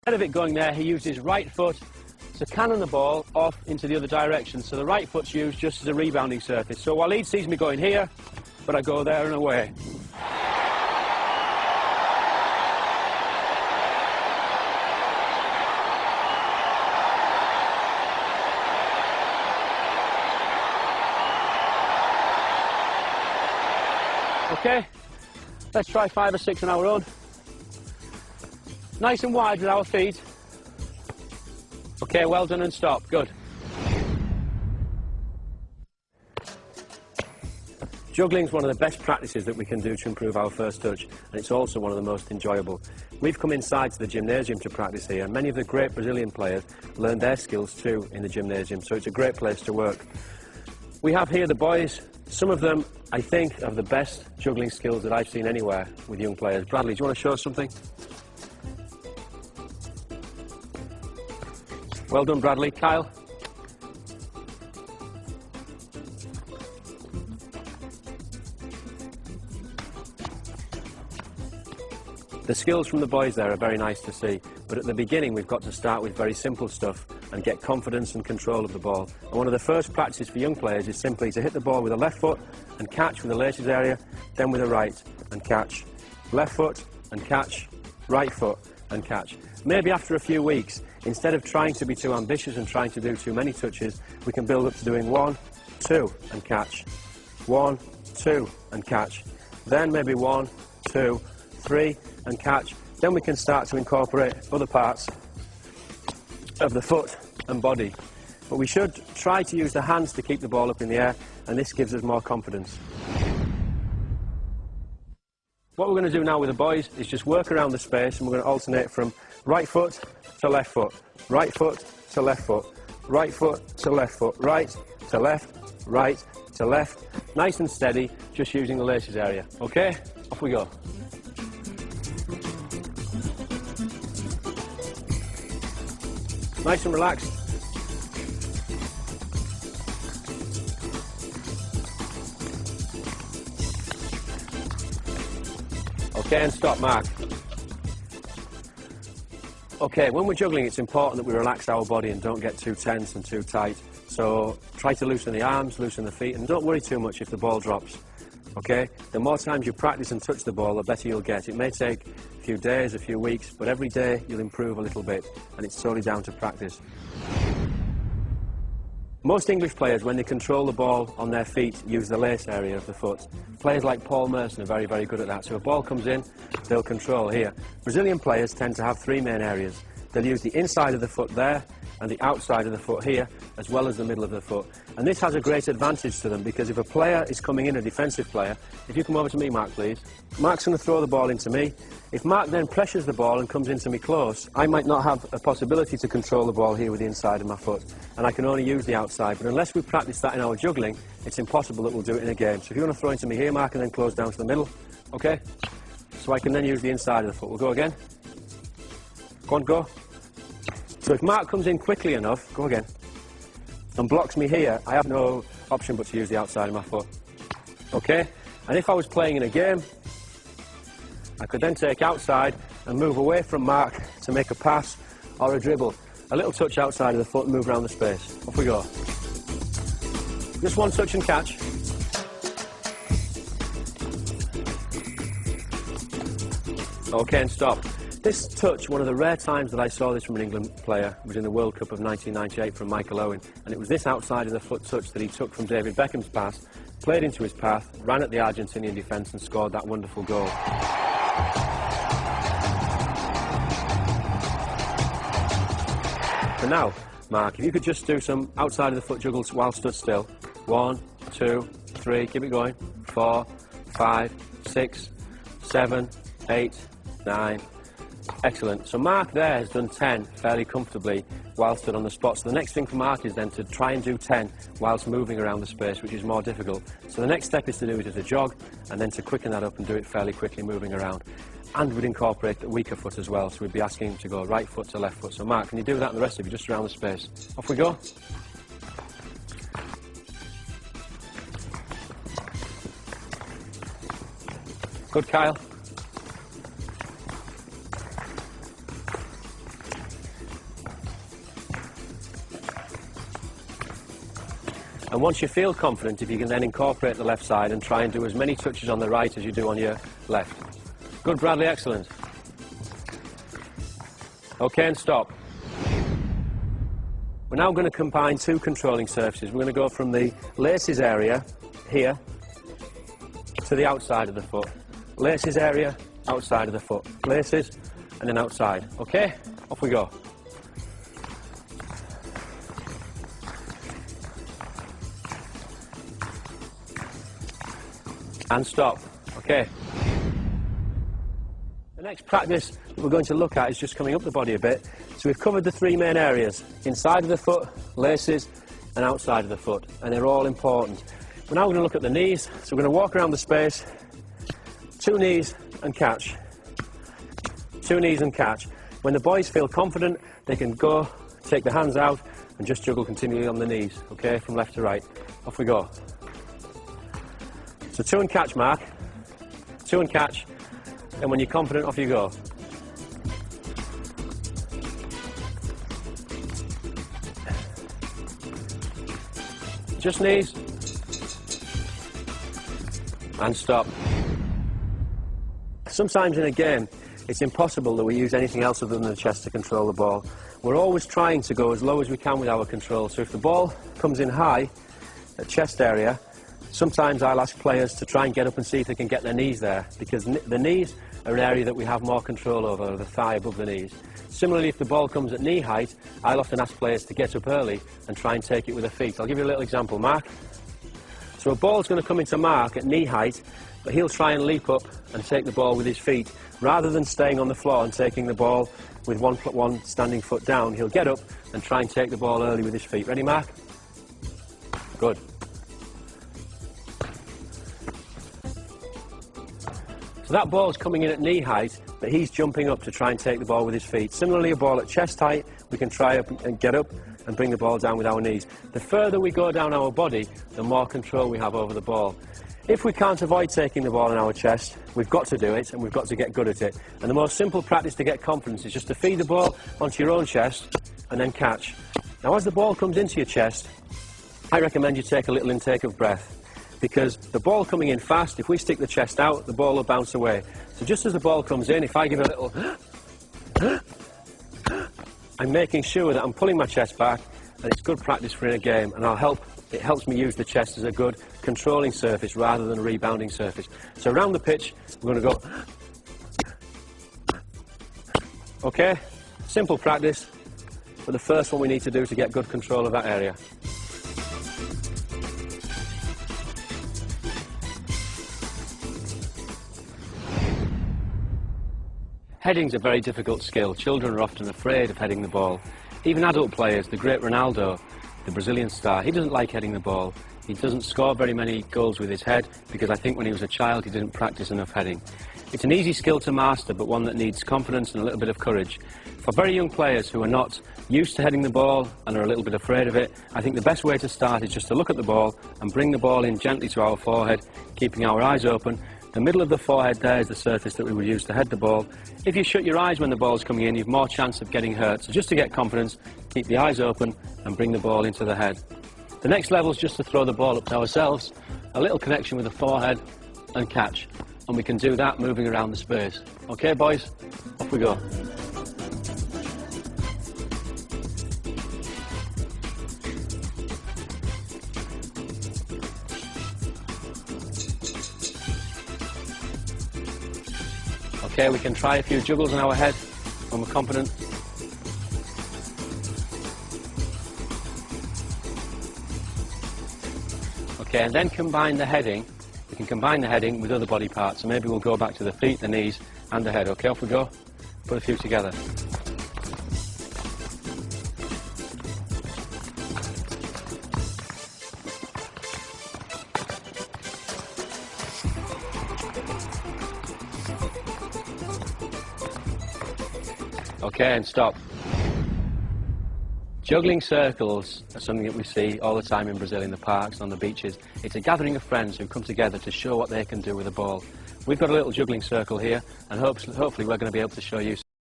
Instead of it going there, he used his right foot to cannon the ball off into the other direction. So the right foot's used just as a rebounding surface. So Waleed sees me going here, but I go there and away. Okay, let's try 5 or 6 on our own. Nice and wide with our feet. Okay, well done and stop. Good. Juggling is one of the best practices that we can do to improve our first touch, and it's also one of the most enjoyable. We've come inside to the gymnasium to practice here, and many of the great Brazilian players learn their skills too in the gymnasium, so it's a great place to work. We have here the boys. Some of them, I think, have the best juggling skills that I've seen anywhere with young players. Bradley, do you want to show us something? Well done, Bradley. Kyle? The skills from the boys there are very nice to see, but at the beginning we've got to start with very simple stuff and get confidence and control of the ball. And one of the first practices for young players is simply to hit the ball with a left foot and catch with the laces area, then with a right and catch. Left foot and catch, right foot and catch. Maybe after a few weeks, instead of trying to be too ambitious and trying to do too many touches, we can build up to doing 1, 2 and catch. 1, 2 and catch. Then maybe 1, 2, 3 and catch. Then we can start to incorporate other parts of the foot and body. But we should try to use the hands to keep the ball up in the air, and this gives us more confidence. What we're going to do now with the boys is just work around the space, and we're going to alternate from right foot to left foot, right foot to left foot, right foot to left foot, right to left, right to left. Nice and steady, just using the laces area. Okay? Off we go. Nice and relaxed. Okay, and stop, Mark. Okay, when we're juggling, it's important that we relax our body and don't get too tense and too tight. So try to loosen the arms, loosen the feet, and don't worry too much if the ball drops. Okay? The more times you practice and touch the ball, the better you'll get. It may take a few days, a few weeks, but every day you'll improve a little bit, and it's solely down to practice. Most English players, when they control the ball on their feet, use the lace area of the foot. Players like Paul Merson are very, very good at that. So a ball comes in, they'll control here. Brazilian players tend to have 3 main areas. They'll use the inside of the foot there, and the outside of the foot here, as well as the middle of the foot. And this has a great advantage to them, because if a player is coming in, a defensive player, if you come over to me, Mark, please. Mark's going to throw the ball into me. If Mark then pressures the ball and comes into me close, I might not have a possibility to control the ball here with the inside of my foot, and I can only use the outside. But unless we practice that in our juggling, it's impossible that we'll do it in a game. So if you want to throw into me here, Mark, and then close down to the middle, okay? So I can then use the inside of the foot. We'll go again. Go on, go. So if Mark comes in quickly enough, go again, and blocks me here, I have no option but to use the outside of my foot. Okay? And if I was playing in a game, I could then take outside and move away from Mark to make a pass or a dribble. A little touch outside of the foot and move around the space. Off we go. Just one touch and catch. Okay, and stop. This touch, one of the rare times that I saw this from an England player, was in the World Cup of 1998 from Michael Owen, and it was this outside of the foot touch that he took from David Beckham's pass, played into his path, ran at the Argentinian defence and scored that wonderful goal. So now, Mark, if you could just do some outside of the foot juggles while stood still. 1, 2, 3, keep it going. 4, 5, 6, 7, 8, 9. Excellent. So Mark there has done 10 fairly comfortably while stood on the spot. So the next thing for Mark is then to try and do 10 whilst moving around the space, which is more difficult. So the next step is to do it as a jog, and then to quicken that up and do it fairly quickly moving around. And we'd incorporate the weaker foot as well, so we'd be asking him to go right foot to left foot. So Mark, can you do that and the rest of you just around the space? Off we go. Good, Kyle. And once you feel confident, if you can then incorporate the left side and try and do as many touches on the right as you do on your left. Good, Bradley, excellent. Okay, and stop. We're now going to combine two controlling surfaces. We're going to go from the laces area here to the outside of the foot. Laces area, outside of the foot. Laces, and then outside. Okay, off we go. And stop. Okay. The next practice that we're going to look at is just coming up the body a bit. So we've covered the three main areas: inside of the foot, laces, and outside of the foot, and they're all important. We're now going to look at the knees. So we're going to walk around the space, two knees and catch. Two knees and catch. When the boys feel confident, they can go, take the hands out, and just juggle continually on the knees, okay, from left to right. Off we go. So two and catch, Mark. Two and catch, and when you're confident, off you go. Just knees. And stop. Sometimes in a game, it's impossible that we use anything else other than the chest to control the ball. We're always trying to go as low as we can with our control. So if the ball comes in high at chest area, sometimes I'll ask players to try and get up and see if they can get their knees there, because the knees are an area that we have more control over, the thigh above the knees. Similarly, if the ball comes at knee height, I'll often ask players to get up early and try and take it with their feet. I'll give you a little example. Mark. So a ball's going to come into Mark at knee height, but he'll try and leap up and take the ball with his feet. Rather than staying on the floor and taking the ball with one standing foot down, he'll get up and try and take the ball early with his feet. Ready, Mark? Good. So that ball's coming in at knee height, but he's jumping up to try and take the ball with his feet. Similarly, a ball at chest height, we can try up and get up and bring the ball down with our knees. The further we go down our body, the more control we have over the ball. If we can't avoid taking the ball in our chest, we've got to do it, and we've got to get good at it. And the most simple practice to get confidence is just to feed the ball onto your own chest and then catch. Now, as the ball comes into your chest, I recommend you take a little intake of breath, because the ball coming in fast, if we stick the chest out, the ball will bounce away. So just as the ball comes in, if I give a little I'm making sure that I'm pulling my chest back, and it's good practice for in a game, and it helps me use the chest as a good controlling surface rather than a rebounding surface. So around the pitch, we're going to go. Okay, simple practice, but the first one we need to do to get good control of that area. Heading's a very difficult skill. Children are often afraid of heading the ball. Even adult players, the great Ronaldo, the Brazilian star, he doesn't like heading the ball. He doesn't score very many goals with his head because I think when he was a child he didn't practice enough heading. It's an easy skill to master, but one that needs confidence and a little bit of courage. For very young players who are not used to heading the ball and are a little bit afraid of it, I think the best way to start is just to look at the ball and bring the ball in gently to our forehead, keeping our eyes open. The middle of the forehead there is the surface that we would use to head the ball. If you shut your eyes when the ball's coming in, you've more chance of getting hurt. So just to get confidence, keep the eyes open and bring the ball into the head. The next level is just to throw the ball up to ourselves, a little connection with the forehead and catch. And we can do that moving around the space. Okay, boys? Off we go. Okay, we can try a few juggles on our head when we're confident. Okay, and then combine the heading. We can combine the heading with other body parts. So maybe we'll go back to the feet, the knees, and the head. Okay, off we go. Put a few together. Okay, and stop. Juggling circles are something that we see all the time in Brazil, in the parks, on the beaches. It's a gathering of friends who come together to show what they can do with a ball. We've got a little juggling circle here, and hopefully we're going to be able to show you